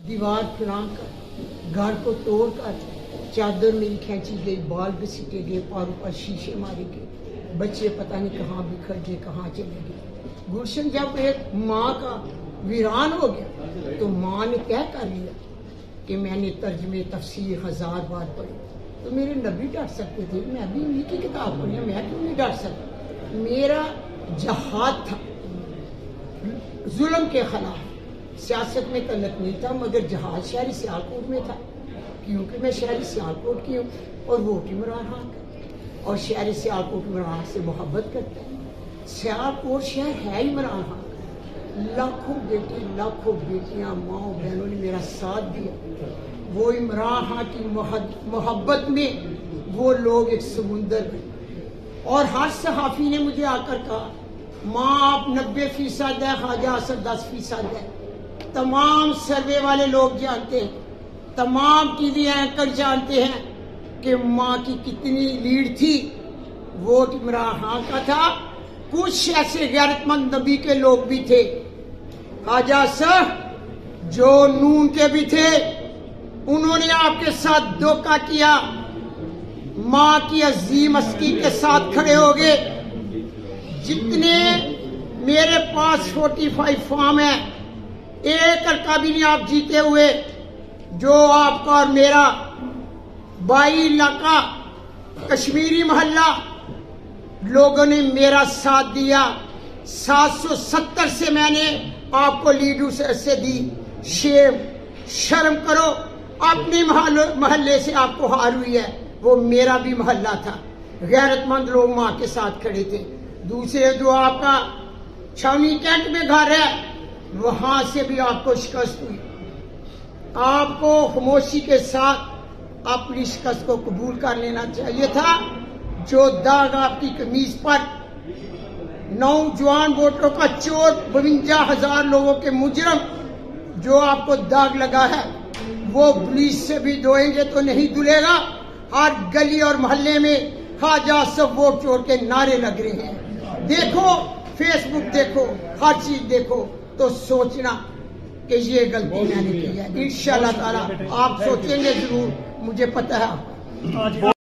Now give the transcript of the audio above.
दीवार फलांग कर, घर को तोड़ कर, चादर मेरी खींची गई, बाल घसीटे गए, पैरों पर शीशे मारे गए, बच्चे पता नहीं कहाँ बिखर गए, कहाँ चले गए। गुलशन जब एक माँ का वीरान हो गया तो माँ ने क्या कर लिया कि मैंने तर्जमे तफसीर 1000 बार पढ़ी। तो मेरे नबी डर सकते थे, मैं भी उन्हीं की किताब पढ़ी, मैं क्यों नहीं डर सकता। मेरा जहाद था जुल्म के खिलाफ, सियासत में तल्लक नहीं था, मगर जहाज शहरी सियालकोट में था, क्योंकि मैं शहरी सियालकोट की हूँ और वोट इमरान खान का, और शहरी सियालकोट इमरान से मोहब्बत करता है। सियालकोट शहर है इमरान खान का। लाखों बेटे लाखों बेटियां माओ बहनों ने मेरा साथ दिया। वो इमरान खान की मोहब्बत में वो लोग एक समुंदर में, और हर सहाफी ने मुझे आकर कहा माँ आप 90% है, ख्वाजा असद 10% है। तमाम सर्वे वाले लोग जानते हैं, तमाम टीवी एंकर जानते हैं कि माँ की कितनी लीड थी। वोट इमरान खान का था। कुछ ऐसे गैरतमंद नबी के लोग भी थे, ख्वाजा असद जो नून के भी थे, उन्होंने आपके साथ धोखा किया, माँ की अजीम हस्ती के साथ खड़े हो गए। जितने मेरे पास 45 फार्म है, एक का भी नहीं आप जीते हुए। जो आपका और मेरा 22 इलाका कश्मीरी मोहल्ला लोगों ने मेरा साथ दिया। 770 से मैंने आपको लीडू से दी। शर्म करो, अपने मोहल्ले से आपको हार हुई है। वो मेरा भी मोहल्ला था, गैरतमंद लोग माँ के साथ खड़े थे। दूसरे जो आपका छावनी कैंट में घर है, वहां से भी आपको शिकस्त हुई। आपको खामोशी के साथ अपनी शिकस्त को कबूल कर लेना चाहिए था। जो दाग आपकी कमीज पर नौजवान वोटरों का चोर, 52,000 लोगों के मुजरम जो आपको दाग लगा है, वो पुलिस से भी धोएंगे तो नहीं धुलेगा। हर गली और मोहल्ले में ख्वाजा सब वोट चोर के नारे लग रहे हैं। देखो फेसबुक, देखो हर चीज देखो, तो सोचना कि ये गलती मैंने की है। इंशाअल्लाह ताला आप सोचेंगे जरूर, मुझे पता है।